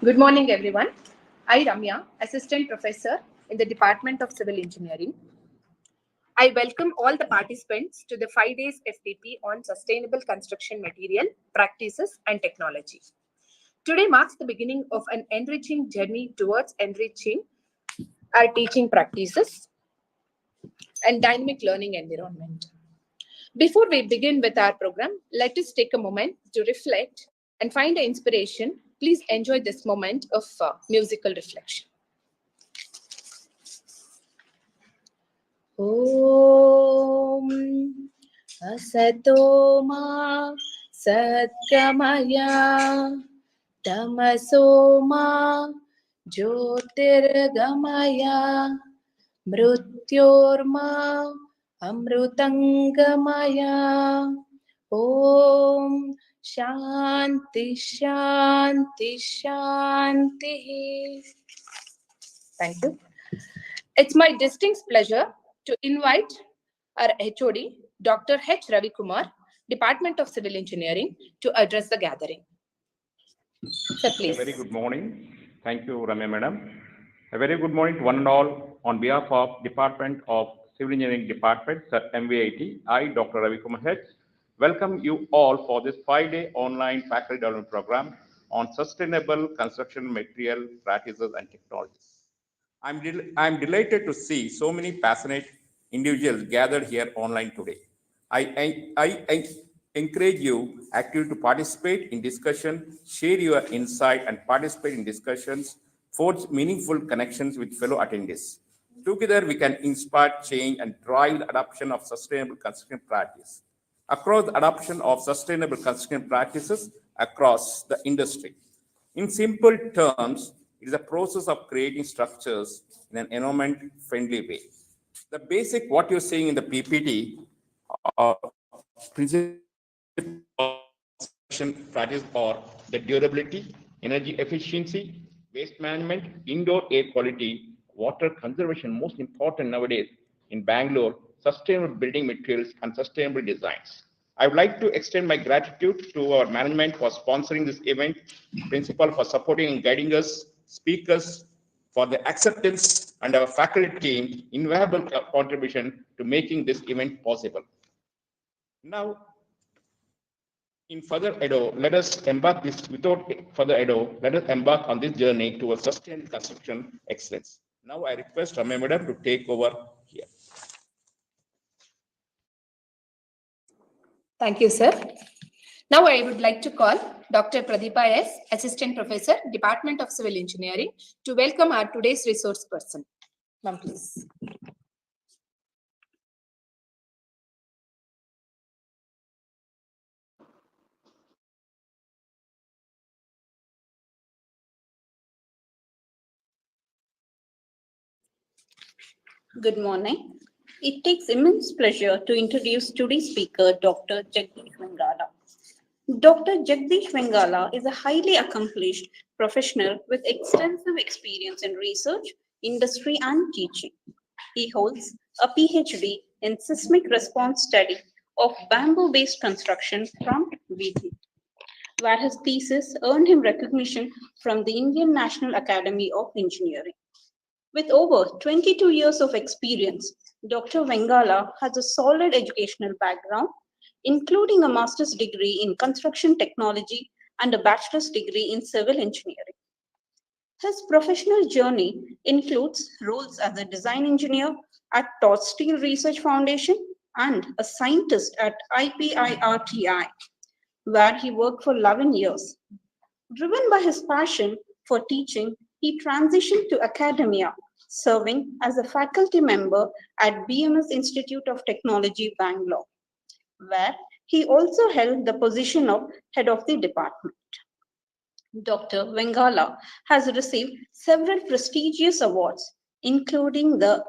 Good morning, everyone. I, Ramya, Assistant Professor in the Department of Civil Engineering. I welcome all the participants to the 5 days FDP on Sustainable Construction Material, Practices and Technology. Today marks the beginning of an enriching journey towards enriching our teaching practices and dynamic learning environment. Before we begin with our program, let us take a moment to reflect and find the inspiration. Please enjoy this moment of musical reflection. Om Asato Ma Satgamaya Tamaso Ma Jyotirgamaya Mrutyorma Amrutangamaya. Om Shanti Shanti Shanti. Thank you. It's my distinct pleasure to invite our HOD, Dr. H. Ravi Kumar, Department of Civil Engineering, to address the gathering. Sir, please. A very good morning. Thank you, Ramya Madam. A very good morning to one and all. On behalf of Department of Civil Engineering Department, Sir MVIT, I, Dr. Ravi Kumar H., welcome you all for this 5-day online faculty development program on sustainable construction material practices and technologies. I'm delighted to see so many passionate individuals gathered here online today. I encourage you actively to participate in discussion, share your insight, and participate in discussions, forge meaningful connections with fellow attendees. Together, we can inspire change and drive the adoption of sustainable construction practices. Across the adoption of sustainable construction practices across the industry. In simple terms, it is a process of creating structures in an environment-friendly way. The basic, what you're seeing in the PPT, principles of construction practice are the durability, energy efficiency, waste management, indoor air quality, water conservation, most important nowadays in Bangalore, sustainable building materials and sustainable designs. I would like to extend my gratitude to our management for sponsoring this event, principal for supporting and guiding us, speakers for the acceptance, and our faculty team invaluable contribution to making this event possible. Now, in further ado, let us embark this without further ado, let us embark on this journey towards sustained construction excellence. Now I request Ramya Madam to take over here. Thank you, sir. Now I would like to call Dr. Pradeepa S., Assistant Professor, Department of Civil Engineering, to welcome our today's resource person. Ma'am, please. Good morning. It takes immense pleasure to introduce today's speaker, Dr. Jagdish Vengala. Dr. Jagdish Vengala is a highly accomplished professional with extensive experience in research, industry, and teaching. He holds a PhD in seismic response study of bamboo-based construction from MVIT, where his thesis earned him recognition from the Indian National Academy of Engineering. With over 22 years of experience, Dr. Vengala has a solid educational background, including a master's degree in construction technology and a bachelor's degree in civil engineering. His professional journey includes roles as a design engineer at Todd Steel Research Foundation and a scientist at IPIRTI, where he worked for 11 years. Driven by his passion for teaching, he transitioned to academia, serving as a faculty member at BMS Institute of Technology, Bangalore, where he also held the position of head of the department. Dr. Vengala has received several prestigious awards, including the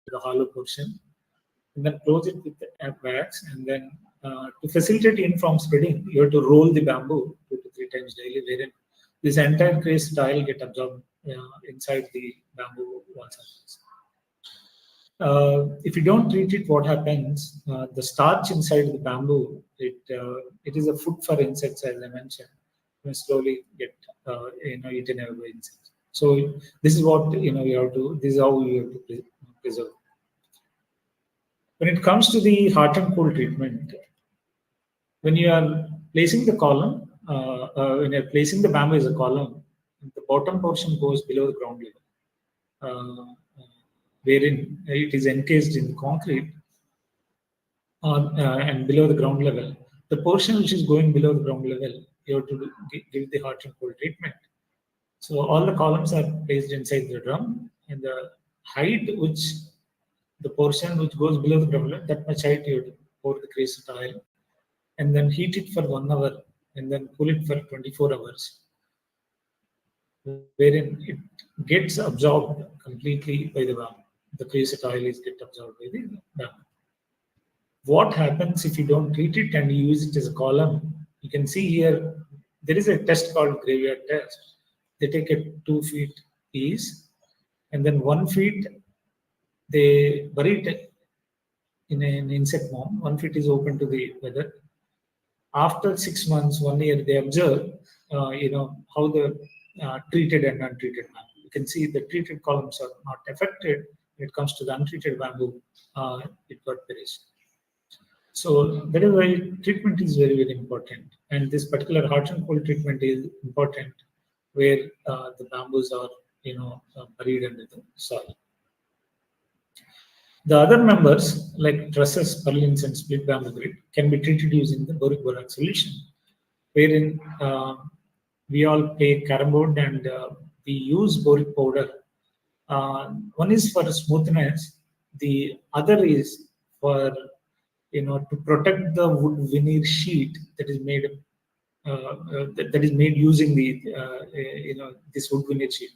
the hollow portion, and then close it with the wax. And then to facilitate uniform spreading, you have to roll the bamboo 2 to 3 times daily, wherein this entire crazed oil get absorbed inside the bamboo wall surface. If you don't treat it, what happens? The starch inside the bamboo, it is a food for insects, as I mentioned. You slowly get eaten away by insects. So this is what you have to. This is how you have to preserve. When it comes to the hot and cold treatment, when you are placing the column, when you are placing the bamboo as a column, the bottom portion goes below the ground level, wherein it is encased in the concrete and below the ground level. The portion which is going below the ground level, you have to give the hot and cold treatment. So all the columns are placed inside the drum, and the height which the portion which goes below the ground level, that much height you have to pour the crazed oil, and then heat it for 1 hour, and then cool it for 24 hours, wherein it gets absorbed completely by the bamboo. The crazed oil is get absorbed by the bamboo. What happens if you don't treat it and you use it as a column? You can see here, there is a test called graveyard test. They take a 2 feet piece, and then 1 feet, they bury it in an insect mound. 1 feet is open to the weather. After 6 months, 1 year, they observe, how the treated and untreated bamboo. You can see the treated columns are not affected. When it comes to the untreated bamboo, it got perished. So that is why treatment is very, very important. And this particular hot and cold treatment is important where the bamboos are, buried under the soil. The other members like trusses, purlins, and split bamboo grit can be treated using the boric borax solution, wherein we all play carom board and we use boric powder. One is for smoothness, the other is for to protect the wood veneer sheet that is made using the this wood veneer sheet.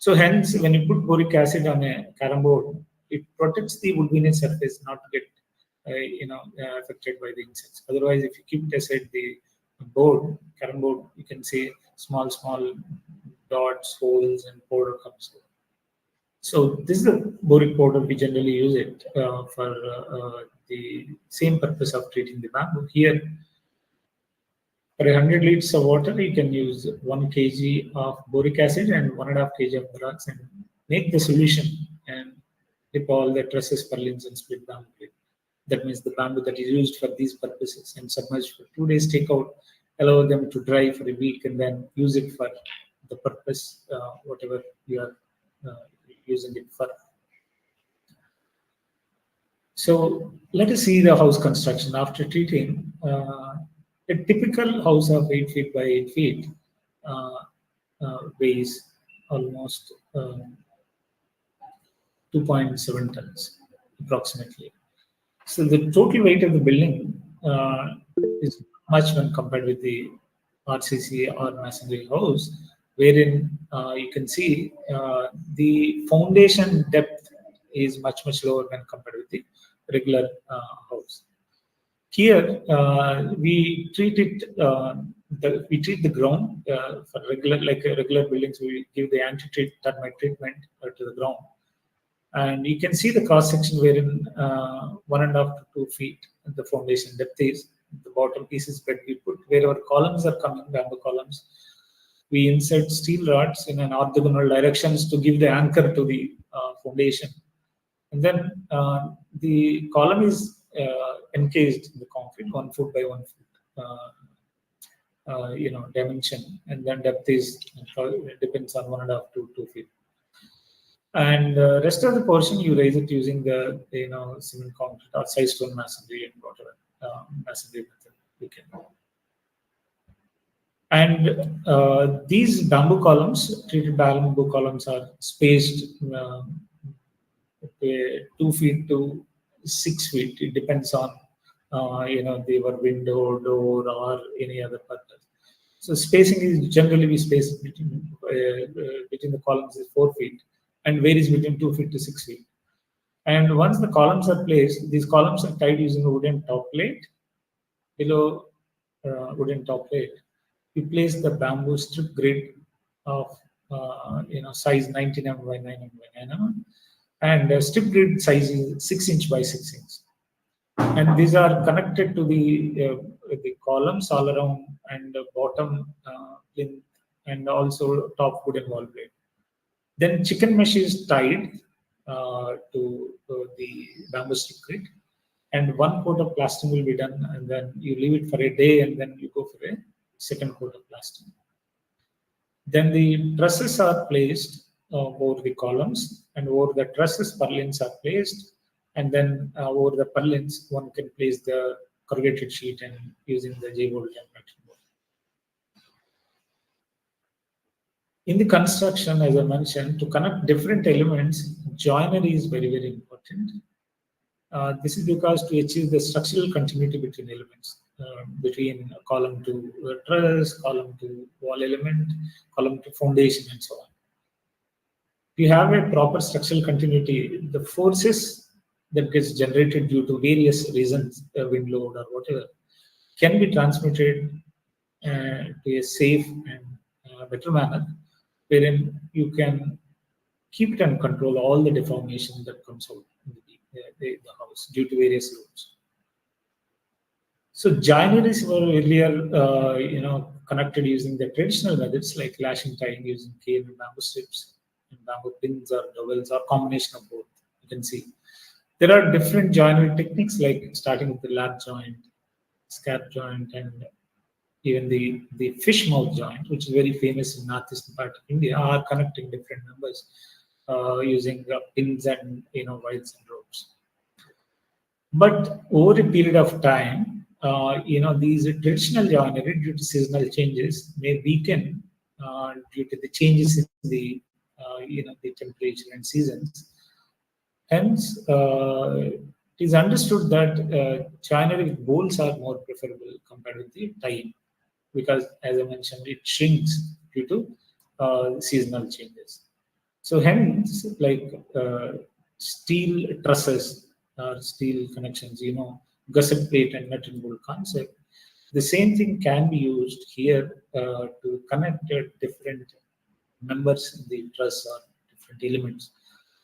So hence, when you put boric acid on a carom board, it protects the wood veneer surface not to get affected by the insects. Otherwise, if you keep it aside the carom board, you can see small dots, holes, and powder comes out. So this is the boric powder. We generally use it for the same purpose of treating the bamboo. Here, for 100 liters of water, you can use 1 kg of boric acid and 1.5 kg of borax and make the solution and dip all the trusses, purlins, and split bamboo. That means the bamboo that is used for these purposes, and submerge for 2 days, take out, allow them to dry for a week, and then use it for the purpose, whatever you are using it for. So let us see the house construction after treating. A typical house of 8 feet by 8 feet weighs almost 2.7 tons approximately. So the total weight of the building is much when compared with the RCC or masonry house, wherein you can see the foundation depth is much lower when compared with the regular house. Here we treat it. We treat the ground for regular buildings. We give the anti-treat termite treatment to the ground, and you can see the cross section wherein 1.5 to 2 feet the foundation depth is. The bottom piece is bed. We put wherever columns are coming, bamboo columns. We insert steel rods in an orthogonal directions to give the anchor to the foundation, and then the column is encased in the concrete 1 foot by 1 foot dimension, and then depth is depends on 1.5 to 2 feet. And rest of the portion you raise it using the cement concrete or side stone masonry and whatever masonry method you can. And these bamboo columns, treated bamboo columns, are spaced 2 feet to 6 feet. It depends on they were window, door, or any other purpose. So spacing is generally we space between the columns is 4 feet and varies between 2 feet to 6 feet. And once the columns are placed, these columns are tied using a wooden top plate. Below wooden top plate, you place the bamboo strip grid of size 19 mm by 9 mm by 9 mm, and strip grid size is 6 inch by 6 inch. And these are connected to the columns all around and the bottom plinth and also top wooden wall plate. Then chicken mesh is tied to the bamboo strip grid, and one coat of plastering will be done, and then you leave it for a day, and then you go for a second coat of plastering. Then the trusses are placed over the columns, and over the trusses purlins are placed, and then over the purlins one can place the corrugated sheet and using the J-bolt and pattern board. In the construction, as I mentioned, to connect different elements, joinery is very, very important. This is because to achieve the structural continuity between elements, between column to truss, column to wall element, column to foundation, and so on. If you have a proper structural continuity, the forces that gets generated due to various reasons, wind load or whatever, can be transmitted to a safe and better manner, wherein you can keep it and control all the deformation that comes out in the house due to various loads. So joineries were earlier, connected using the traditional methods like lashing, tying using cane and bamboo strips, and bamboo pins or dowels, or combination of both. You can see there are different joinery techniques, like starting with the lap joint, scap joint, and even the fish mouth joint, which is very famous in northeastern part of India, are connecting different members using pins and wires and ropes. But over a period of time, these traditional joinery, due to seasonal changes, may weaken due to the changes in the the temperature and seasons. Hence, it is understood that joinery with bolts are more preferable compared with the tying, because, as I mentioned, it shrinks due to seasonal changes. So hence, like steel trusses or steel connections, gusset plate and nut and bolt concept, the same thing can be used here to connect different members in the truss or different elements,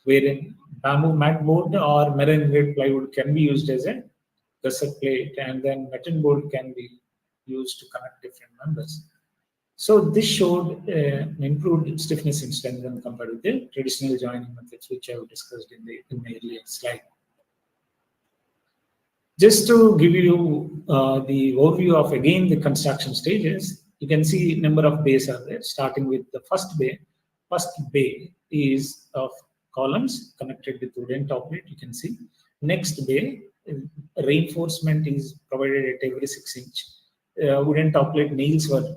wherein bamboo mat board or marine grade plywood can be used as a gusset plate, and then nut and bolt can be used to connect different members. So this showed improved stiffness and strength when compared with the traditional joining methods, which I have discussed in my earlier slide. Just to give you the overview of again the construction stages, you can see number of bays are there. Starting with the first bay. First bay is of columns connected with wooden top plate. You can see. Next bay, reinforcement is provided at every 6 inch. Wooden top plate nails were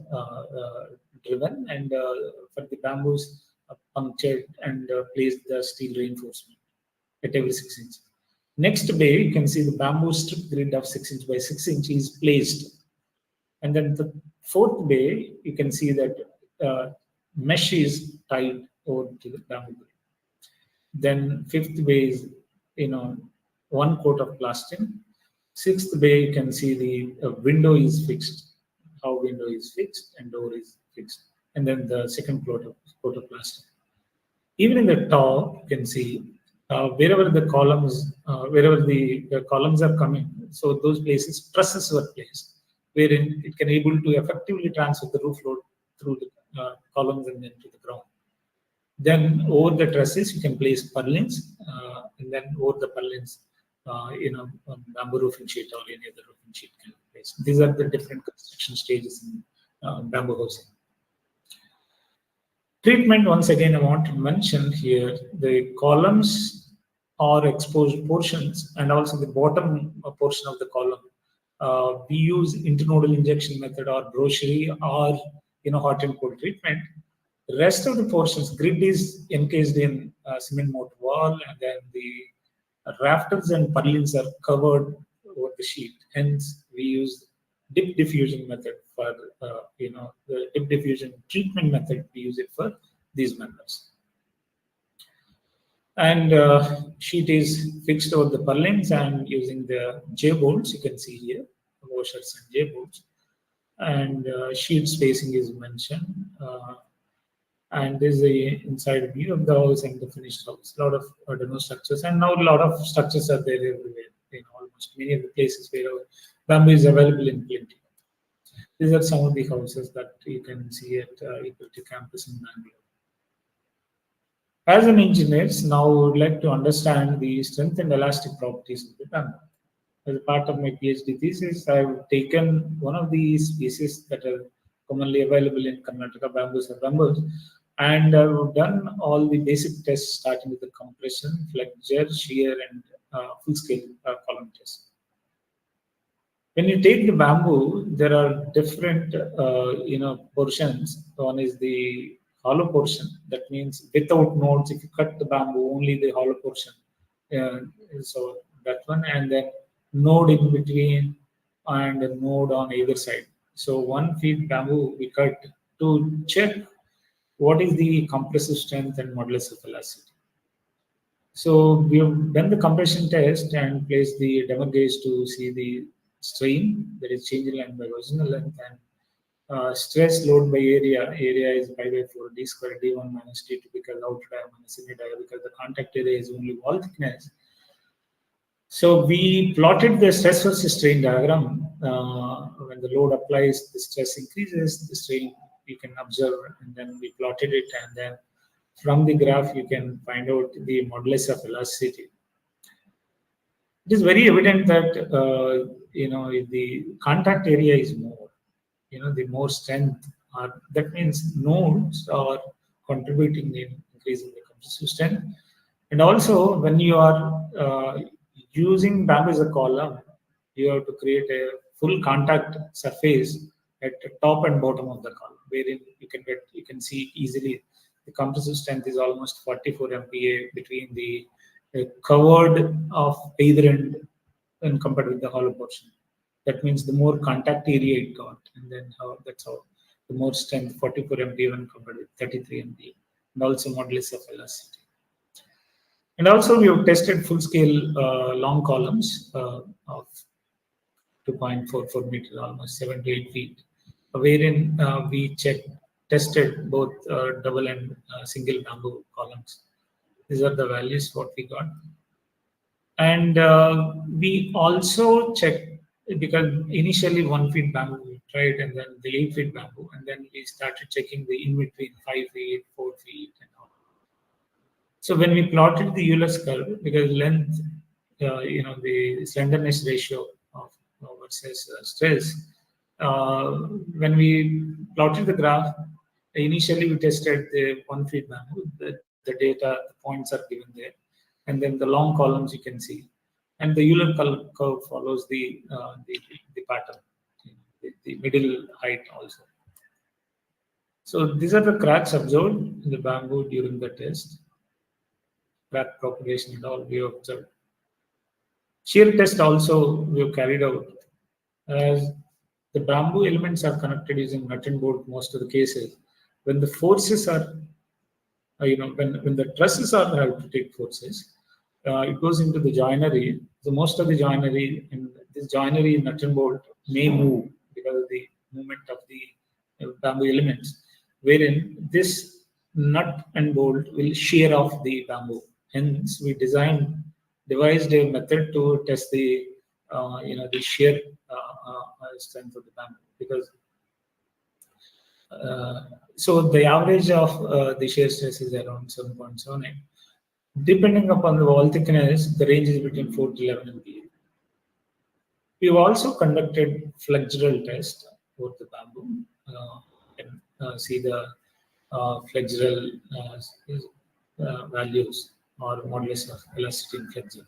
driven, and for the bamboos punctured and placed the steel reinforcement at every 6 inch. Next bay, you can see the bamboo strip grid of 6 inch by 6 inch is placed, and then the fourth bay, you can see that mesh is tied over to the bamboo grid. Then fifth bay is one coat of plastering. Sixth bay, you can see the window is fixed, how window is fixed and door is fixed, and then the second coat of plastic. Even in the top, you can see wherever the columns are coming, so those places trusses were placed, wherein it can able to effectively transfer the roof load through the columns and then to the ground. Then over the trusses, you can place purlins, and then over the purlins, bamboo roofing sheet or any other roofing sheet can be placed. These are the different construction stages in bamboo housing. Treatment, once again, I want to mention here, the columns or exposed portions and also the bottom portion of the column. We use internodal injection method or brocherie or hot and cold treatment. The rest of the portions, grid is encased in cement mortar wall, and then the rafters and purlins are covered over the sheet. Hence, we use dip diffusion method for the dip diffusion treatment method. We use it for these members. And sheet is fixed over the purlins and using the J bolts, you can see here, washers and J bolts. And sheet spacing is mentioned. And this is the inside view of the house and the finished house. A lot of demo structures, and now a lot of structures are there everywhere in almost many of the places where bamboo is available in plenty. These are some of the houses that you can see at Equity campus in Bangalore. As an engineer, now I would like to understand the strength and elastic properties of the bamboo. As a part of my PhD thesis, I've taken one of the species that are commonly available in Karnataka, bamboos or bamboos, and I've done all the basic tests starting with the compression, flexure, shear, and full-scale column test. When you take the bamboo, there are different portions. One is the hollow portion. That means without nodes. If you cut the bamboo, only the hollow portion. So that one, and then node in between and a node on either side. So 1 feet bamboo we cut to check what is the compressive strength and modulus of elasticity. So we have done the compression test and placed the demo gauge to see the strain, that is change in length by original length, and stress load by area. Area is pi by 4 d square d1 minus d2 because outer dia minus inner dia because the contact area is only wall thickness. So we plotted the stress versus strain diagram. When the load applies, the stress increases, the strain you can observe, and then we plotted it, and then from the graph you can find out the modulus of elasticity. It is very evident that if the contact area is more, the more strength, that means nodes are contributing in increasing the compressive strength. And also, when you are using bamboo as a column, you have to create a full contact surface at the top and bottom of the column, wherein you can see easily the compressive strength is almost 44 MPa between the covered of either end when compared with the hollow portion. That means the more contact area it got, and then that's how the more strength 44 MPa when compared with 33 MPa, and also modulus of elasticity. And also we have tested full-scale long columns of 2.44 meters, almost 7 to 8 feet, wherein we tested both double and single bamboo columns. These are the values what we got. And we also checked, because initially 1 feet bamboo we tried, and then the 8 feet bamboo, and then we started checking the in-between 5 feet, 4 feet, and all. So when we plotted the Euler's curve, because length, the slenderness ratio of versus stress, when we plotted the graph, initially we tested the 1 feet bamboo, the data, the points are given there, and then the long columns you can see, and the Euler curve follows the pattern, the middle height also. So these are the cracks observed in the bamboo during the test. Crack propagation and all we have observed. Shear test also we have carried out, as the bamboo elements are connected using nut and bolt most of the cases. When the forces are, when the trusses are have to take forces, it goes into the joinery. So most of the joinery, and this joinery nut and bolt may move because of the movement of the bamboo elements, wherein this nut and bolt will shear off the bamboo. Hence, we devised a method to test the the shear strength of the bamboo, because so the average of the shear stress is around 7.78. Depending upon the wall thickness, the range is between 4 to 11 MPa. We've also conducted flexural test for the bamboo. And see the flexural values or modulus of elasticity in flexure.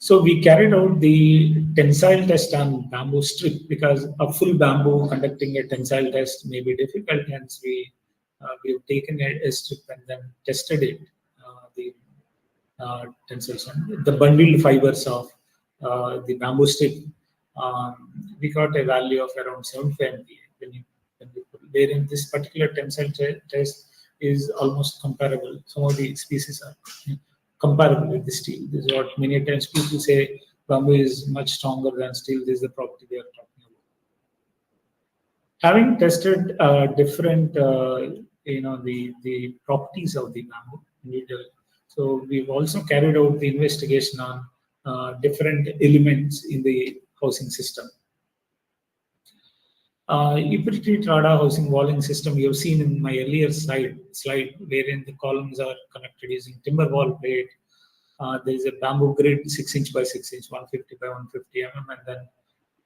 So we carried out the tensile test on bamboo strip, because a full bamboo conducting a tensile test may be difficult. Hence, we have taken a strip and then tested it, the tensile, the bundled fibers of the bamboo strip. We got a value of around 75 MPa. Where in this particular tensile test, is almost comparable. Some of the species are comparable with the steel. This is what many times people say bamboo is much stronger than steel. This is the property they are talking about. Having tested different, the properties of the bamboo, so we've also carried out the investigation on different elements in the housing system. Utility Trada housing walling system you have seen in my earlier slide wherein the columns are connected using timber wall plate. There is a bamboo grid 6 inch by 6 inch, 150 by 150 mm, and then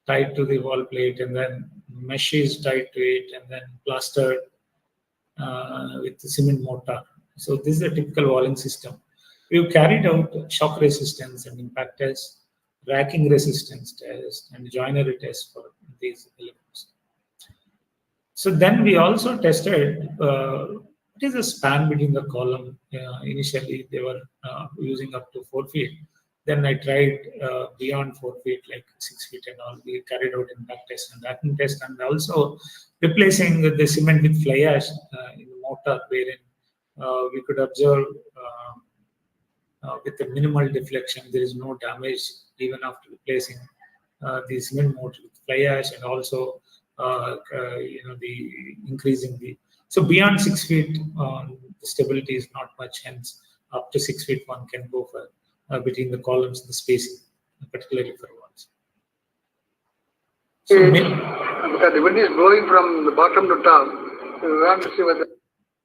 tied to the wall plate, and then mesh is tied to it, and then plastered with the cement mortar. So this is a typical walling system. We've carried out shock resistance and impact test, racking resistance test, and joinery test for these elements. So then we also tested what is the span between the column. Initially, they were using up to 4 feet. Then I tried beyond 4 feet, like 6 feet and all. We carried out impact test and racking test, and also replacing the cement with fly ash in the mortar, wherein we could observe with the minimal deflection, there is no damage even after replacing the cement mortar with fly ash, and also the increasing the. So beyond 6 feet, the stability is not much. Hence, up to 6 feet, one can go for between the columns and the spacing, particularly for walls. So because the wind is blowing from the bottom to top, we want to see whether.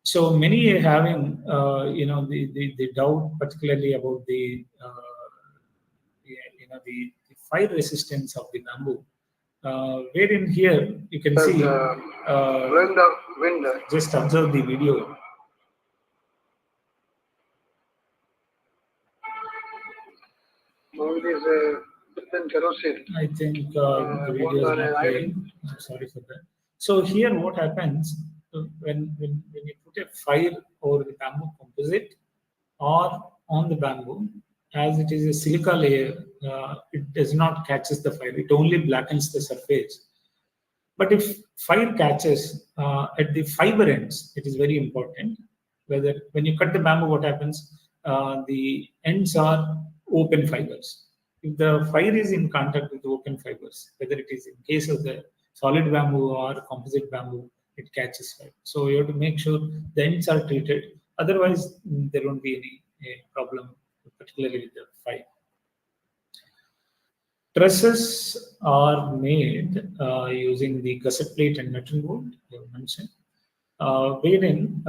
So many are having, the doubt, particularly about the fire resistance of the bamboo. Wherein here you can see. Wind. Just observe the video. Now it is kerosene. I think the video is not playing. I'm sorry for that. So here, what happens when you put a fire over the bamboo composite or on the bamboo, as it is a silica layer, it does not catches the fire. It only blackens the surface. But if fire catches at the fiber ends, it is very important. Whether when you cut the bamboo, what happens? The ends are open fibers. If the fire is in contact with the open fibers, whether it is in case of the solid bamboo or composite bamboo, it catches fire. So you have to make sure the ends are treated. Otherwise, there won't be any problem, particularly with the fire. Trusses are made using the gusset plate and metal board, you mentioned. Wherein,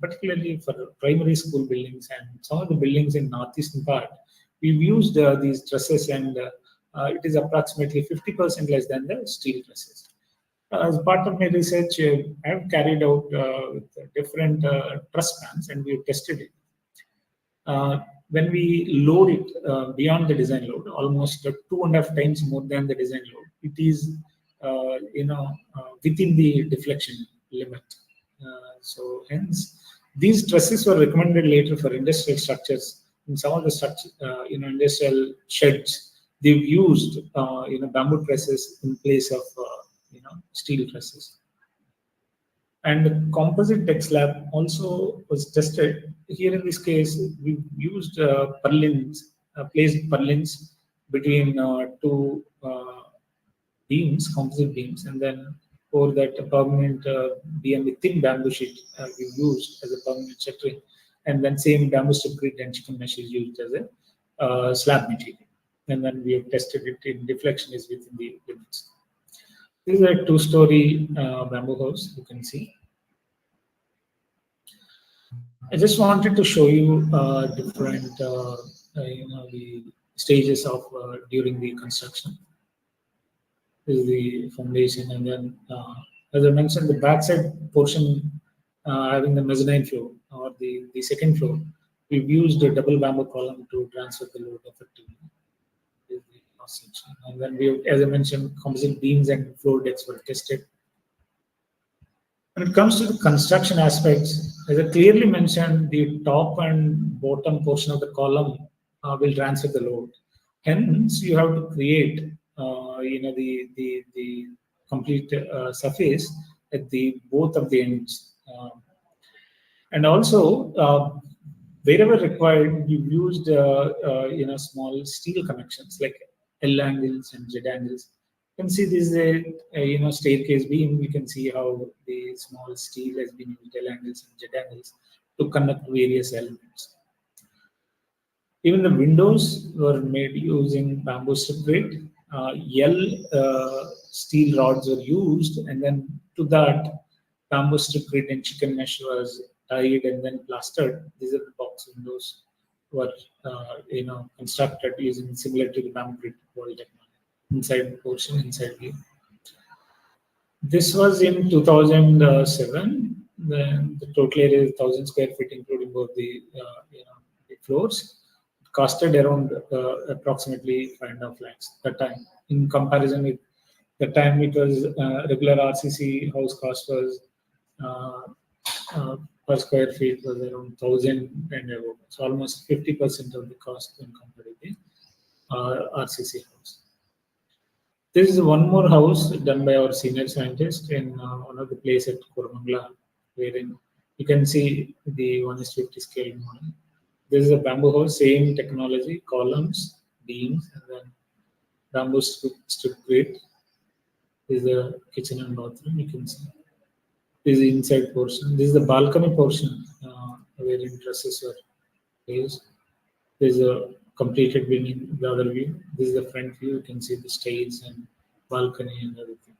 particularly for primary school buildings and some of the buildings in northeastern part, we've used these trusses, and it is approximately 50% less than the steel trusses. As part of my research, I have carried out with different truss spans, and we've tested it. When we load it beyond the design load, almost 2.5 times more than the design load, it is within the deflection limit. So hence, these trusses were recommended later for industrial structures. In some of the structure, industrial sheds, they've used bamboo trusses in place of steel trusses. And composite deck slab also was tested. Here in this case, we used purlins, placed purlins between two beams, composite beams, and then for that a permanent beam with thin bamboo sheet we used as a permanent shuttering, and then same bamboo strip grid and chicken mesh is used as a slab material. And then we have tested it in deflection is within the limits. This is a 2-story bamboo house, you can see. I just wanted to show you different, the stages of during the construction. This is the foundation, and then, as I mentioned, the backside portion having the mezzanine floor or the second floor, we've used a double bamboo column to transfer the load effectively. And then we, as I mentioned, composite beams and floor decks were tested. When it comes to the construction aspects, as I clearly mentioned, the top and bottom portion of the column will transfer the load. Hence, you have to create, the complete surface at the both of the ends. And also, wherever required, we used small steel connections like L angles and Z angles. You can see this is a staircase beam. We can see how the small steel has been used, L angles and Z angles, to connect various elements. Even the windows were made using bamboo strip grate. Steel rods were used, and then to that, bamboo strip grate and chicken mesh was tied and then plastered. These are the box windows were constructed using similar to the bamboo grate wall technology. Inside portion, inside view. This was in 2007. Then the total area is 1,000 square feet, including both the the floors. It costed around approximately 5.5 lakhs that time. In comparison with the time, it was regular RCC house cost was per square feet was around 1,000 and above. So almost 50% of the cost when compared with the RCC house. This is one more house done by our senior scientist in one of the places at Koramangala, wherein you can see the 1:50 scale model. This is a bamboo house, same technology, columns, beams, and then bamboo strip grate. This is the kitchen and bathroom. You can see. This is the inside portion. This is the balcony portion wherein trusses were placed. There is a completed wing in the other view. This is the front view. You can see the stairs and balcony and everything.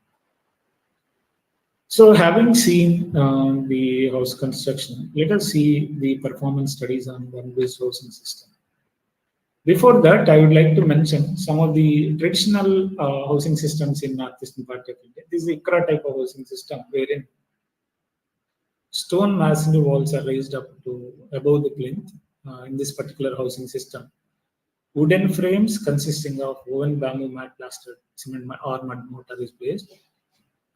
So, having seen the house construction, let us see the performance studies on one-based housing system. Before that, I would like to mention some of the traditional housing systems in northeastern part of India. This is the ICRA type of housing system, wherein stone masonry walls are raised up to above the plinth in this particular housing system. Wooden frames consisting of woven bamboo mat plastered cement or mud mortar is placed,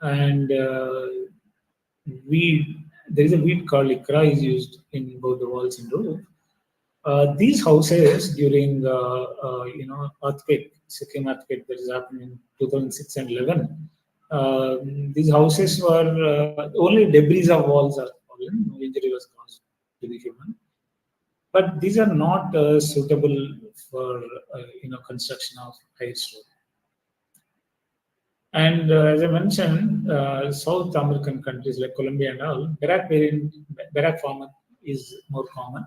and there is a weed called ikra is used in both the walls and roof. These houses during earthquake, Sikkim earthquake that is happening in 2006 and 11. These houses were only debris of walls are fallen. No injury was caused to the human. But these are not suitable for construction of high story. And as I mentioned, South American countries like Colombia and all, Barak format is more common.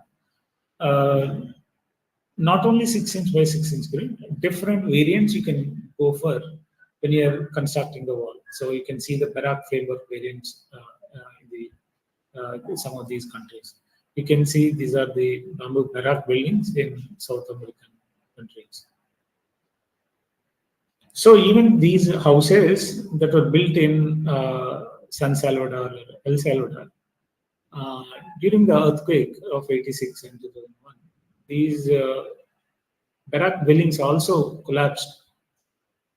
Not only 6-inch by 6-inch grid, different variants you can go for when you are constructing the wall. So you can see the Barak framework variants in some of these countries. You can see these are the bamboo Barak buildings in South American countries. So even these houses that were built in San Salvador, El Salvador, during the earthquake of 86 and 2001, these Barak buildings also collapsed.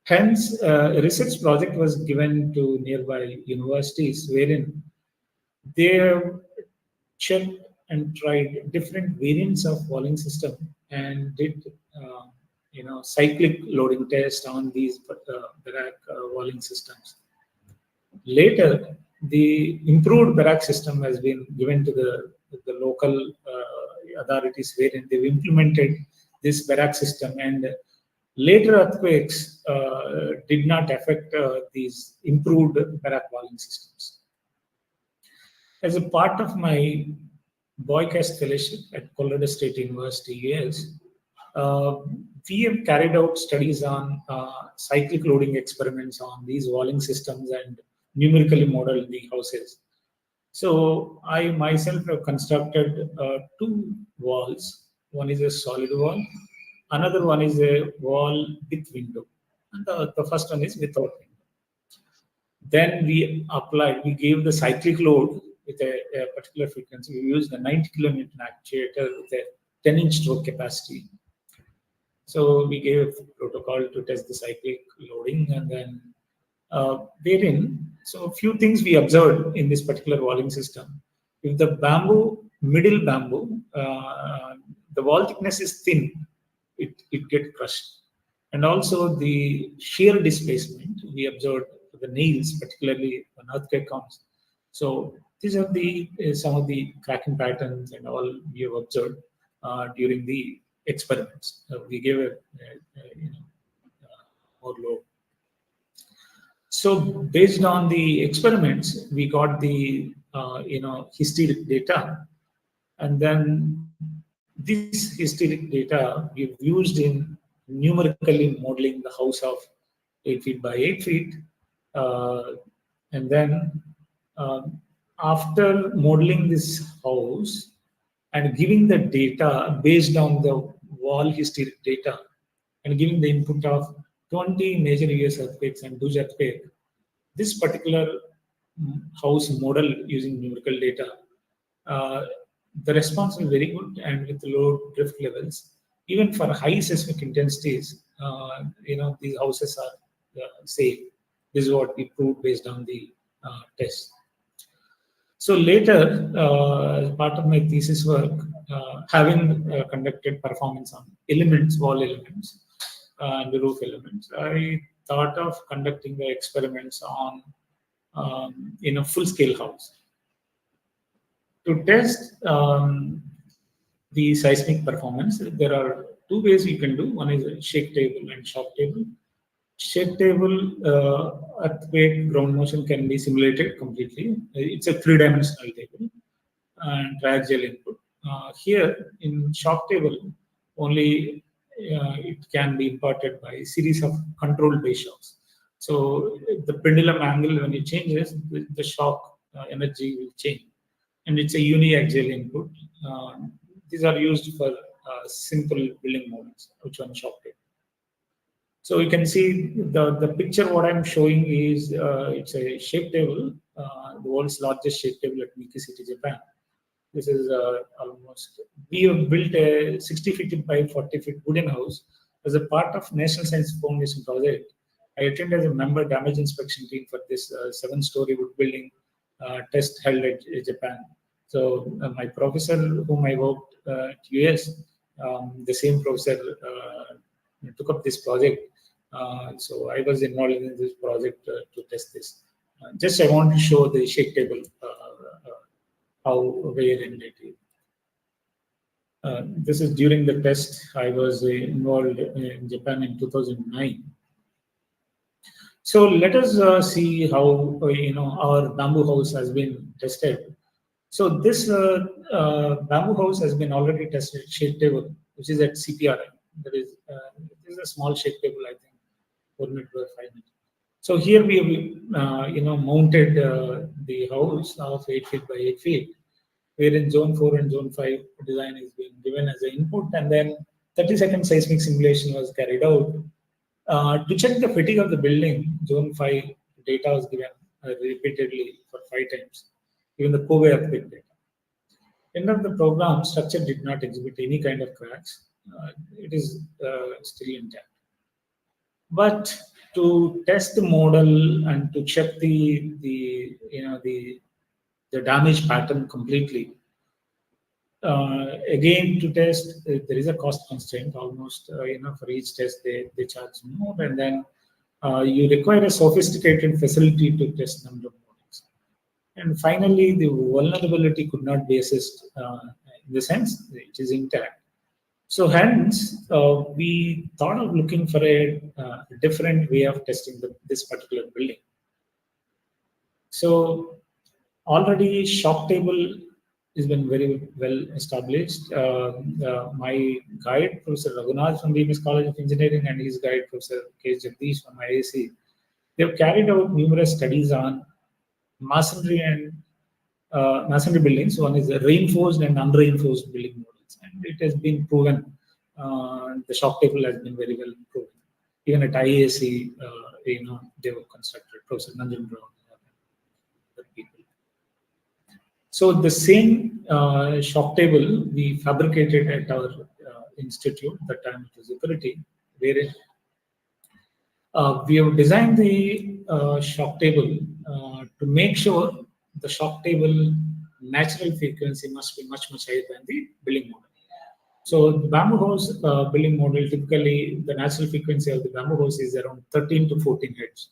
Hence, a research project was given to nearby universities wherein they checked and tried different variants of walling system and did cyclic loading test on these Barak walling systems. Later, the improved Barak system has been given to the local authorities wherein they've implemented this Barak system, and later earthquakes did not affect these improved Barak walling systems. As a part of my Boycast Fellowship at Colorado State University, US, we have carried out studies on cyclic loading experiments on these walling systems and numerically modeled the houses. So I myself have constructed 2 walls. One is a solid wall, another one is a wall with window, and the first one is without window. Then we gave the cyclic load with a particular frequency. We used a 90 kilonewton actuator with a 10-inch stroke capacity. So we gave a protocol to test the cyclic loading, and then so a few things we observed in this particular walling system. If the middle bamboo, the wall thickness is thin, it gets crushed. And also the shear displacement we observed the nails, particularly when earthquake comes. So These are the some of the cracking patterns and all we have observed during the experiments. We gave a more load. So based on the experiments, we got the hysteric data, and then this hysteric data we've used in numerically modeling the house of 8 feet by 8 feet, and then after modeling this house and giving the data based on the wall hysteric data and giving the input of 20 major US earthquakes and Duj earthquake, this particular house model using numerical data, the response is very good, and with low drift levels, even for high seismic intensities, these houses are safe. This is what we proved based on the test. So later, as part of my thesis work, having conducted performance on elements, wall elements, and the roof elements, I thought of conducting the experiments on in a full-scale house. To test the seismic performance, there are two ways you can do. One is a shake table and shock table. Shake table earthquake ground motion can be simulated completely. It's a three-dimensional table and triaxial input. Here in shock table, only it can be imparted by a series of controlled base shocks. So the pendulum angle, when it changes, the shock energy will change. And it's a uniaxial input. These are used for simple building models, which one shock table. So you can see the picture. What I'm showing is it's a shape table, the world's largest shape table at Miki City, Japan. This is almost, we have built a 60 feet by 40 feet wooden house as a part of National Science Foundation project. I attended as a member damage inspection team for this 7-story wood building test held at Japan. So my professor, whom I worked at US, the same professor took up this project. So I was involved in this project to test this. Just I want to show the shake table, how where and it is. This is during the test. I was involved in Japan in 2009. So let us see how our bamboo house has been tested. So this bamboo house has been already tested at shake table, which is at CPRI. There is this is a small shake table, I think, 4 meter by 5 meter. So here we have mounted the house of 8 feet by 8 feet, where in zone 4 and zone 5 design is being given as an input, and then 30-second seismic simulation was carried out. To check the fatigue of the building, zone 5 data was given repeatedly for 5 times, even the Kobe earthquake data. End of the program, structure did not exhibit any kind of cracks. It is still intact. But to test the model and to check the damage pattern completely, again to test, there is a cost constraint. Almost for each test they charge more, and then you require a sophisticated facility to test number of models. And finally, the vulnerability could not be assessed in the sense it is intact. So hence, we thought of looking for a different way of testing this particular building. So already shock table has been very well established. My guide, Professor Raghunath from BMS College of Engineering, and his guide, Professor K. Jagdish from IAC, they have carried out numerous studies on masonry and masonry buildings. One is a reinforced and unreinforced building models, and it has been proven. The shock table has been very well proven. Even at IAC, they were constructed. Professor Nanjan Brown, other people. So the same shock table we fabricated at our institute. That time it was Security, wherein we have designed the shock table to make sure the shock table natural frequency must be much higher than the building model. So the bamboo house building model, typically the natural frequency of the bamboo house is around 13 to 14 hertz.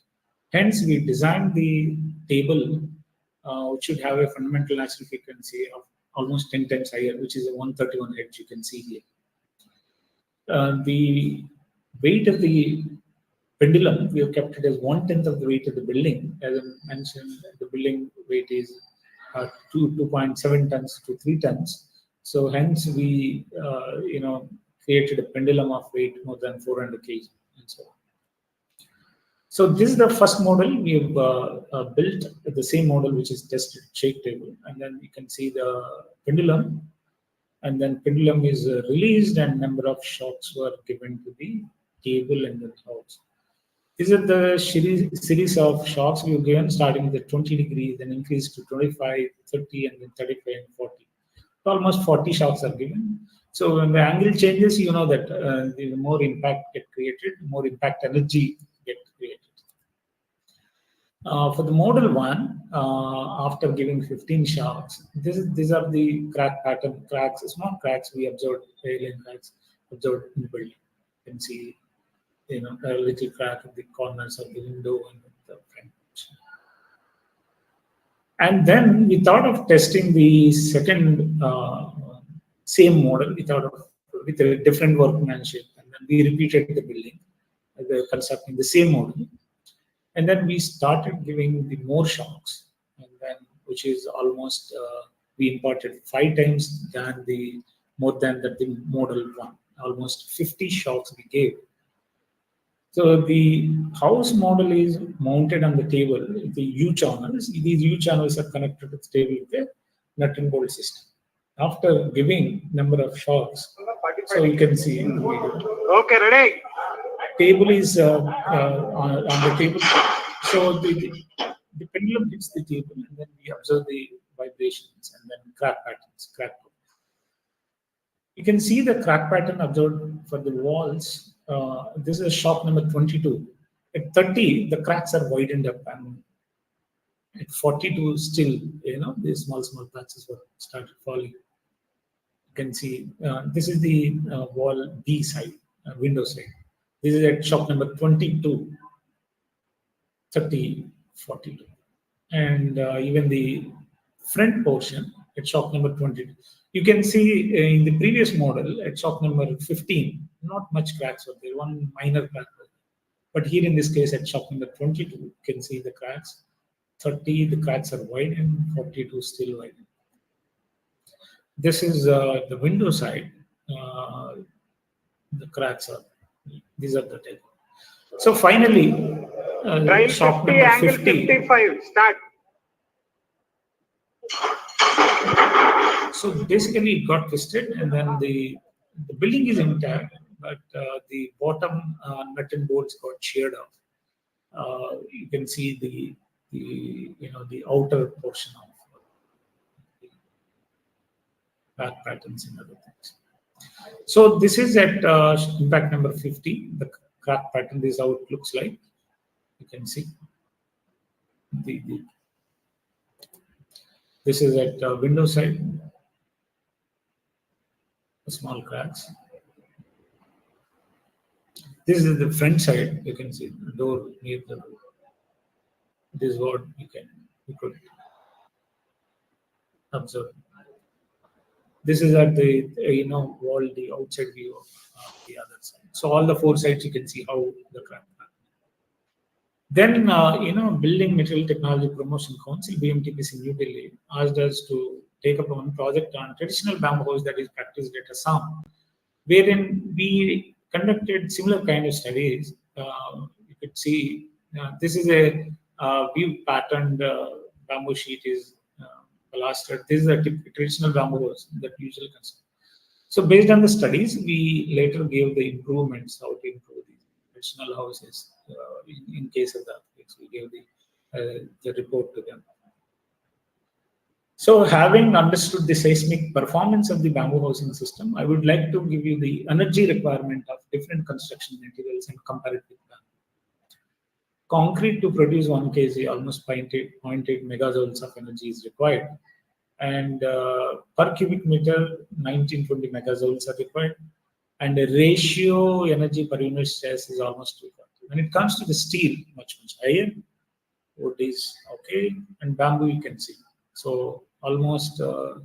Hence, we designed the table which should have a fundamental natural frequency of almost 10 times higher, which is a 131 Hz you can see here. The weight of the pendulum, we have kept it as 1/10 of the weight of the building. As I mentioned, the building weight is 2.7 tons to 3 tons. So hence we, created a pendulum of weight more than 400 kg and so on. So this is the first model we have built, the same model which is tested shake table, and then you can see the pendulum, and then pendulum is released and number of shocks were given to the table and the house. These are the series of shocks we have given, starting with 20 degrees, then increased to 25, 30, and then 35 and 40. So almost 40 shocks are given. So when the angle changes, you know that the more impact get created, more impact energy get created. For the model 1, after giving 15 shocks, these are the crack pattern cracks, small cracks we observed, alien cracks observed in the building. You can see, a little crack at the corners of the window and the front. And then we thought of testing the second same model with a different workmanship, and then we repeated the building, constructing the same model. And then we started giving the more shocks, and then which is almost we imported 5 times more than the model 1. Almost 50 shocks we gave. So the house model is mounted on the table. The U channels. These U channels are connected to the table with a nut and bolt system. After giving number of shocks, so you can see. Okay, ready. Table is on the table. So the pendulum hits the table, and then we observe the vibrations and then crack patterns. You can see the crack pattern observed for the walls. This is shock number 22. At 30, the cracks are widened up, and at 42, still, these small patches were started falling. You can see this is the wall B side, window side. This is at shock number 22, 30, 42. And even the front portion at shock number 22. You can see in the previous model at shock number 15, not much cracks were there, one minor crack. But here in this case at shock number 22, you can see the cracks. 30, the cracks are wide, and 42 still wide. This is the window side. The cracks are, these are the type. So finally, shock 50 number angle 50. 55, start. So basically it got twisted, and then the building is intact, but the bottom nut and bolts got sheared off. You can see the outer portion of the back patterns and other things. So this is at impact number 50. The crack pattern, this is how it looks like. You can see this is at window side, small cracks. This is the front side. You can see the door near the door. This is what you could observe. This is at the wall, the outside view of the other side. So all the 4 sides you can see how the crack. Then Building Material Technology Promotion Council (BMTPC) in New Delhi asked us to take up one project on traditional bamboo house that is practiced at Assam, wherein we conducted similar kind of studies. You could see this is a weave patterned bamboo sheet is plastered. This is a traditional bamboo house that usually construct. So based on the studies, we later gave the improvements, how to improve these traditional houses in case of the earthquakes. We gave the report to them. So having understood the seismic performance of the bamboo housing system, I would like to give you the energy requirement of different construction materials and compare it with bamboo. Concrete to produce 1 kg, almost 0.8 megajoules of energy is required. And per cubic meter, 1920 megajoules are required. And the ratio energy per unit stress is almost 240. When it comes to the steel, much higher. wood is okay, and bamboo you can see. So almost the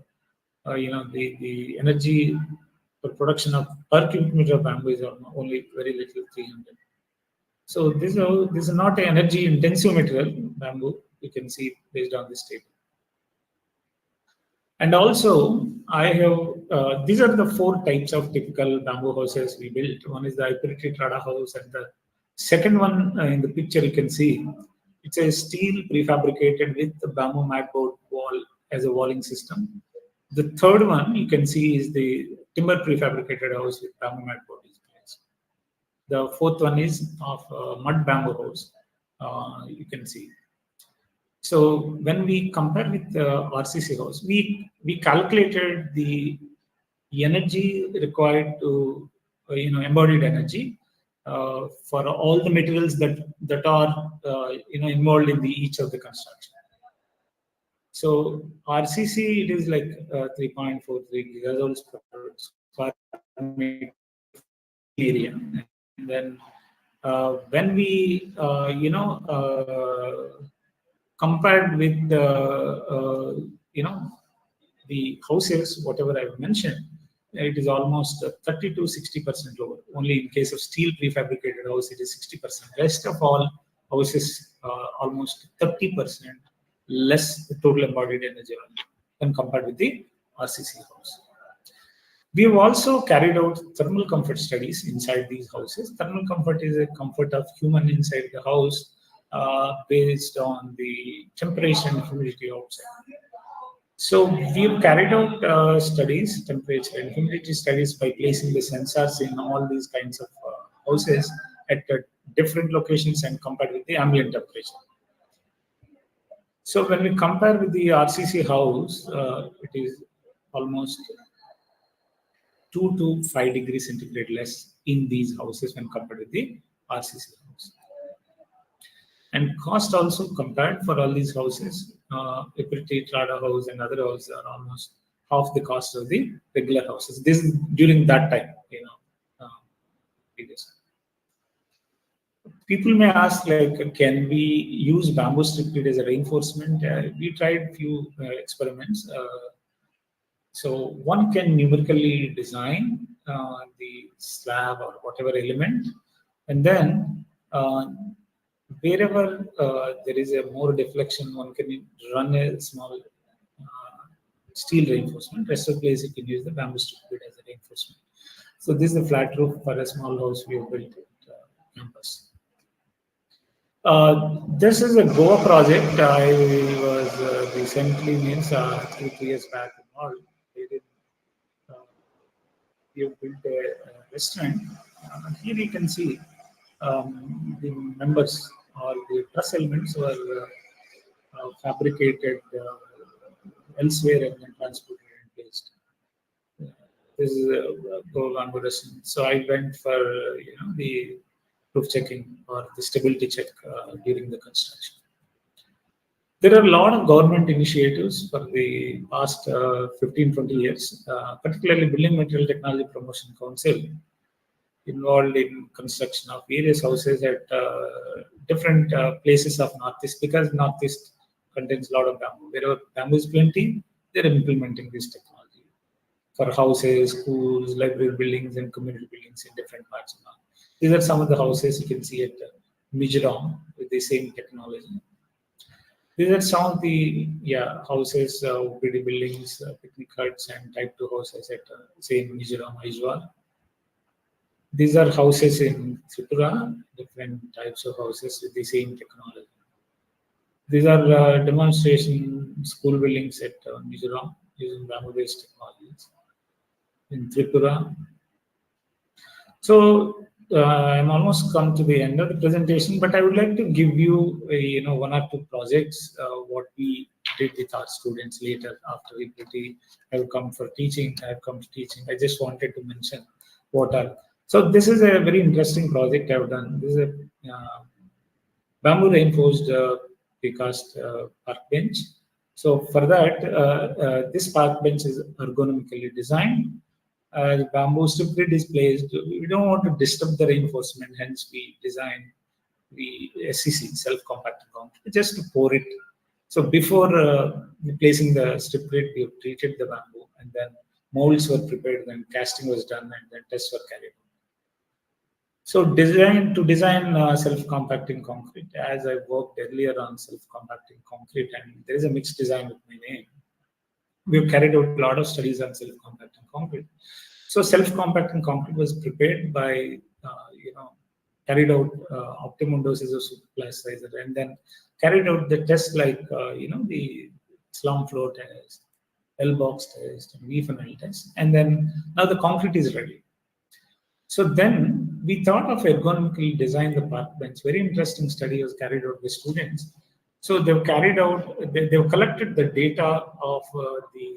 energy for production of per cubic meter of bamboo is only very little, 300. So this is not an energy intensive material, bamboo. You can see based on this table. And also, I have these are the 4 types of typical bamboo houses we built. One is the Ipiriti Trada house, and the second one in the picture you can see, it's a steel prefabricated with the bamboo mat board wall as a walling system. The third one you can see is the timber prefabricated house with bamboo mat board. The fourth one is of mud bamboo house. You can see. So when we compare with the RCC house, we calculated the energy required to embodied energy for all the materials that are involved in each of the construction. So RCC, it is like 3.43 gigajoules per square meter area. And then when we compared with the the houses, whatever I've mentioned, it is almost 30 to 60% lower. Only in case of steel prefabricated house, it is 60%. Rest of all houses, almost 30% less total embodied energy when compared with the RCC house. We have also carried out thermal comfort studies inside these houses. Thermal comfort is a comfort of human inside the house based on the temperature and humidity outside. So we've carried out studies, temperature and humidity studies, by placing the sensors in all these kinds of houses at different locations and compared with the ambient temperature. So when we compare with the RCC house, it is almost 2 to 5 degrees centigrade less in these houses when compared with the RCC house. And cost also compared for all these houses, Ipiriti Trada house and other houses are almost half the cost of the regular houses. This is during that time, People may ask, like, can we use bamboo strip as a reinforcement? We tried few experiments. So one can numerically design the slab or whatever element, and then wherever there is a more deflection, one can run a small steel reinforcement. Rest of the place you can use the bamboo strip as a reinforcement. So this is a flat roof for a small house we have built at campus. This is a Goa project. I was recently, 2-3 years back involved. We have built a restaurant. Here you can see the members or the truss elements were fabricated elsewhere and then transported and placed. This is a Goa restaurant. So I went for the roof checking or the stability check during the construction. There are a lot of government initiatives for the past 15-20 years, particularly Building Material Technology Promotion Council, involved in construction of various houses at different places of Northeast, because Northeast contains a lot of bamboo. Wherever bamboo is plenty, they're implementing this technology for houses, schools, library buildings, and community buildings in different parts of North. These are some of the houses you can see at Mizoram with the same technology. These are some of the houses, OPD buildings, picnic huts, and type 2 houses at same Mizoram, Aizwal. These are houses in Tripura, different types of houses with the same technology. These are demonstration school buildings at Mizoram using bamboo-based technologies in Tripura. So I'm almost come to the end of the presentation, but I would like to give you, 1 or 2 projects what we did with our students later after EPT. I have come for teaching. I have come to teaching. I just wanted to mention what are. So this is a very interesting project I have done. This is a bamboo reinforced precast park bench. So for that, this park bench is ergonomically designed. The bamboo strip grid is placed. We don't want to disturb the reinforcement, hence we design the SCC, self-compacting concrete just to pour it. So before placing the strip plate, we treated the bamboo, and then molds were prepared, then casting was done, and then tests were carried out. So design self-compacting concrete, as I worked earlier on self-compacting concrete, and there is a mixed design with my name. We've carried out a lot of studies on self-compacting concrete. So self-compacting concrete was prepared by, carried out optimum doses of superplasticizer, and then carried out the tests like, the slum floor test, L-box test, and V-funnel test, and then now the concrete is ready. So then we thought of ergonomically design the park bench. Very interesting study was carried out with students. So they've collected the data of the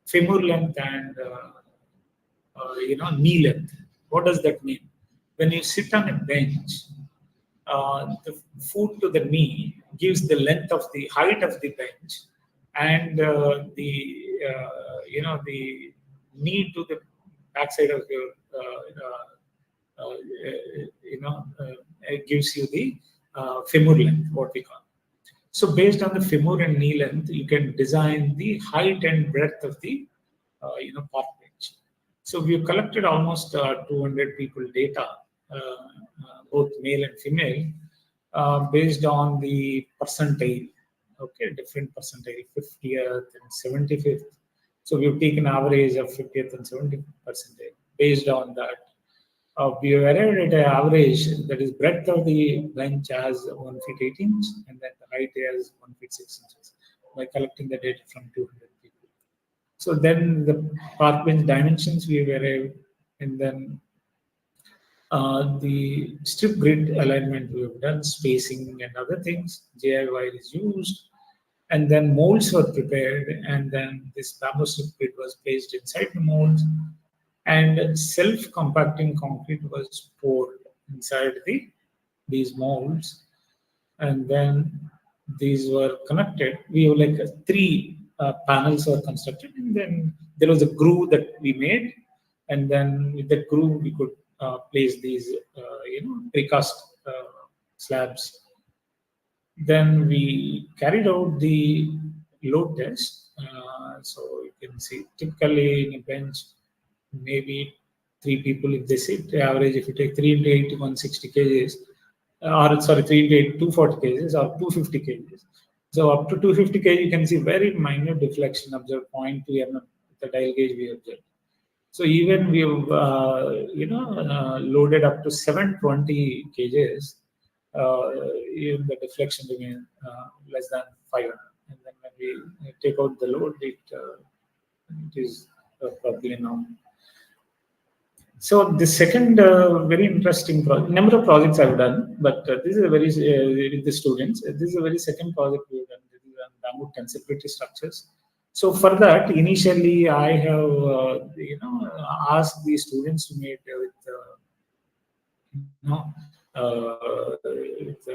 femur length and knee length. What does that mean? When you sit on a bench, the foot to the knee gives the length of the height of the bench, and the knee to the backside of your it gives you the femur length, what we call. So based on the femur and knee length, you can design the height and breadth of the park bench. So we've collected almost 200 people data, both male and female, based on the percentile. Okay, different percentile, 50th and 75th. So we've taken average of 50th and 70th percentile. Based on that, we arrived at an average, that is breadth of the bench as 1 feet 8 inches, and then the height as 1 feet 6 inches, by collecting the data from 200 people. So then the park bench dimensions we have arrived, and then the strip grid alignment we have done, spacing and other things. JI wire is used, and then molds were prepared, and then this bamboo strip grid was placed inside the molds, and self-compacting concrete was poured inside these molds, and then these were connected. We have like 3 panels were constructed, and then there was a groove that we made, and then with that groove we could place these precast slabs. Then we carried out the load test. So you can see typically in a bench, maybe 3 people if they sit. The average, if you take 3 into 8, 160 kgs, or sorry, 3 into 8, 240 kgs or 250 kgs. So up to 250 kg, you can see very minute deflection observed, 0.2 mm, the dial gauge we observed. So even we have, loaded up to 720 kgs, even the deflection remains less than 500. And then when we take out the load, it is probably normal. So the second very interesting project, number of projects I've done, but this is a very, with the students, this is a very second project we've done. This is on bamboo tensibility structures. So for that, initially I have, asked the students to make with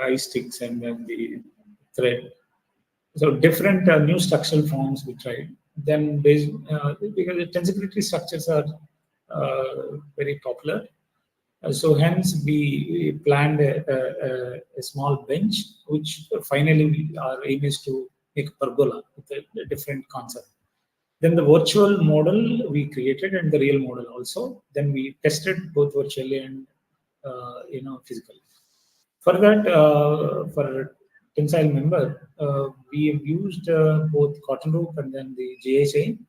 rice sticks and then the thread. So different new structural forms we tried. Then based, because the tensibility structures are very popular. So hence we planned a small bench, which finally our aim is to make a pergola with a different concept. Then the virtual model we created and the real model also. Then we tested both virtually and physically. For that, for tensile member, we have used both cotton rope and then the JA chain,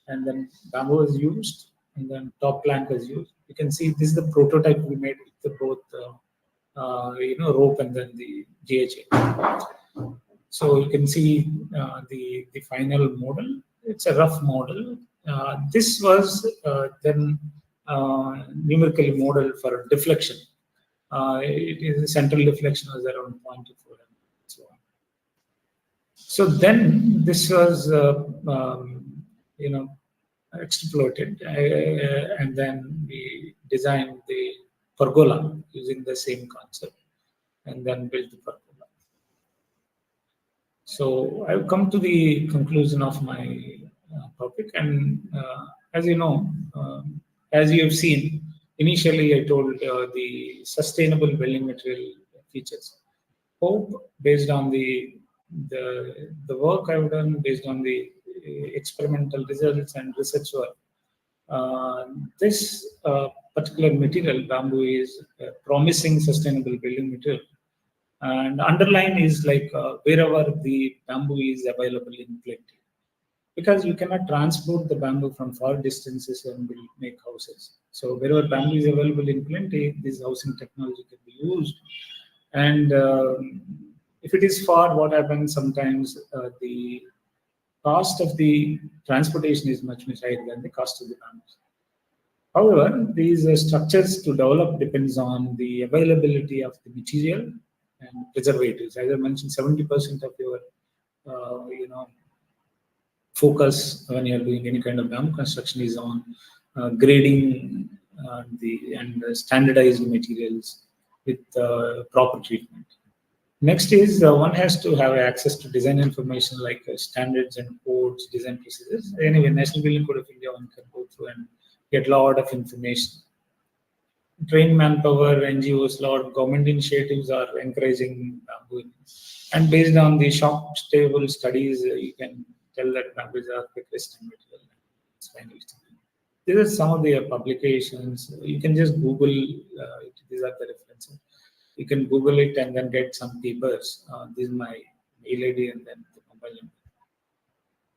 and then bamboo is used, and then top plank is used. You can see this is the prototype we made with the both rope and then the JA chain. So you can see the final model. It's a rough model. This was then numerically modeled for deflection. It is central deflection was around 0.24 and so on. So then this was extrapolated, and then we designed the pergola using the same concept, and then built the pergola. So I've come to the conclusion of my topic, and as you know, as you have seen, initially I told the sustainable building material features. hope, based on the work I've done, based on the experimental results and research work, this particular material, bamboo, is a promising sustainable building material. And underline is like wherever the bamboo is available in plenty, because you cannot transport the bamboo from far distances and make houses. So wherever bamboo is available in plenty, this housing technology can be used. And if it is far, what happens sometimes, the cost of the transportation is much higher than the cost of the bamboo. However, these structures to develop depends on the availability of the material and preservatives. As I mentioned, 70% of your focus when you are doing any kind of bamboo construction is on grading and standardized materials with proper treatment. Next is one has to have access to design information like standards and codes, design procedures. Anyway, National Building Code of India, one can go through and get a lot of information. Trained manpower, NGOs, a lot of government initiatives are encouraging bamboo. And based on the shock stable studies, you can tell that bamboo is a resistant material. It's finally stable. These are some of the publications. You can just Google, these are the references. You can Google it and then get some papers. This is my mail ID and then the mobile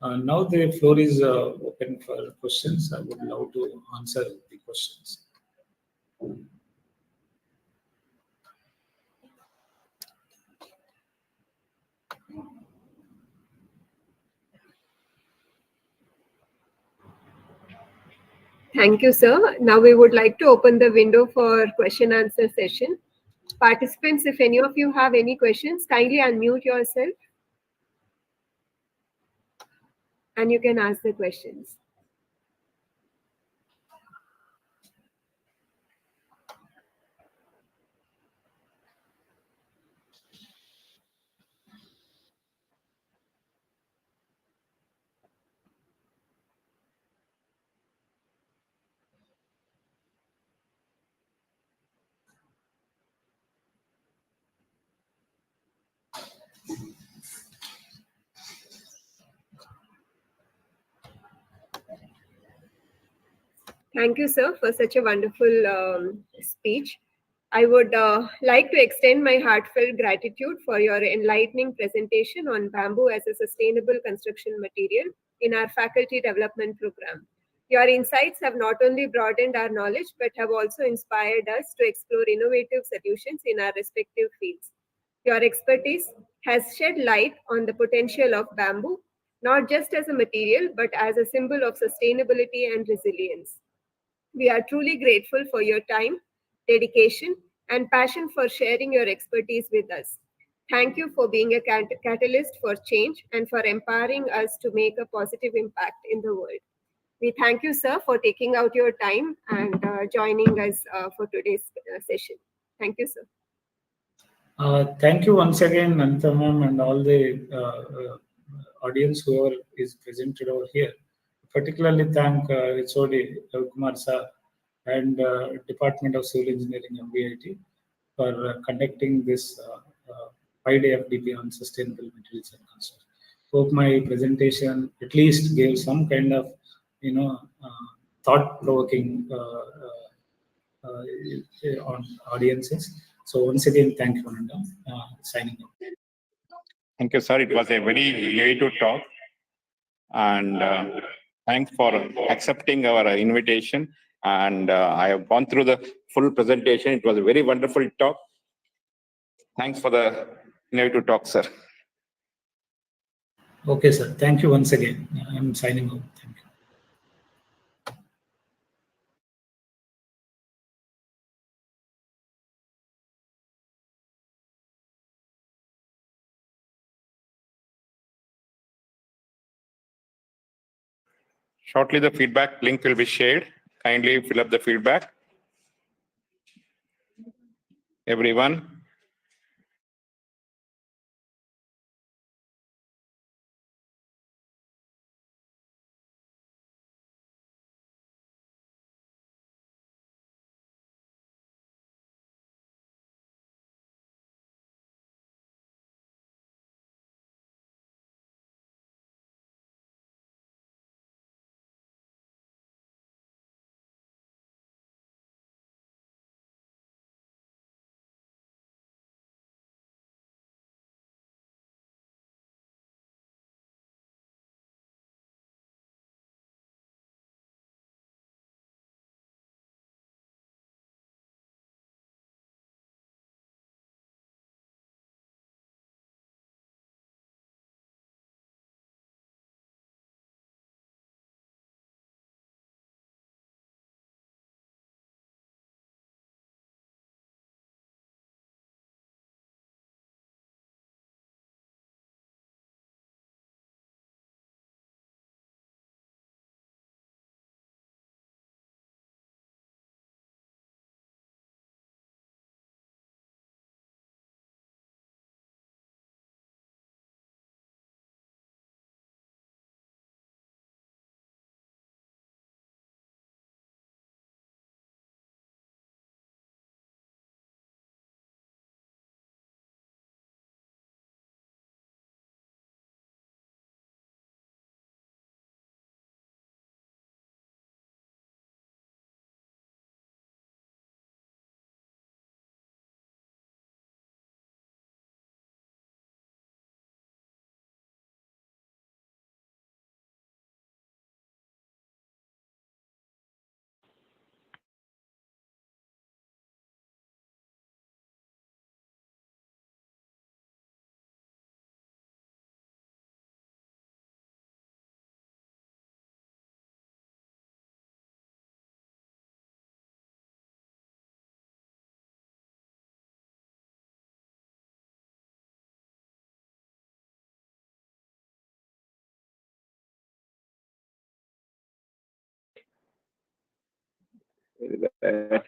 number. Now the floor is open for questions. I would love to answer the questions. Thank you, sir. Now we would like to open the window for question answer session. Participants, if any of you have any questions, kindly unmute yourself and you can ask the questions. Thank you, sir, for such a wonderful speech. I would like to extend my heartfelt gratitude for your enlightening presentation on bamboo as a sustainable construction material in our faculty development program. Your insights have not only broadened our knowledge, but have also inspired us to explore innovative solutions in our respective fields. Your expertise has shed light on the potential of bamboo, not just as a material, but as a symbol of sustainability and resilience. We are truly grateful for your time, dedication, and passion for sharing your expertise with us. Thank you for being a catalyst for change and for empowering us to make a positive impact in the world. We thank you, sir, for taking out your time and joining us for today's session. Thank you, sir. Thank you once again, Anita ma'am, and all the audience whoever is presented over here. Particularly thank HOD Kumar sir and Department of Civil Engineering MVIT for conducting this 5-day FDP on sustainable materials and construction. Hope my presentation at least gave some kind of thought-provoking on audiences. So once again, thank you, Ananda. Signing off. Thank you, sir. It was a very creative talk. And thanks for accepting our invitation. And I have gone through the full presentation. It was a very wonderful talk. Thanks for the innovative talk, sir. Okay, sir. Thank you once again. I'm signing off. Thank you. Shortly, the feedback link will be shared. Kindly fill up the feedback. Everyone. Very bad.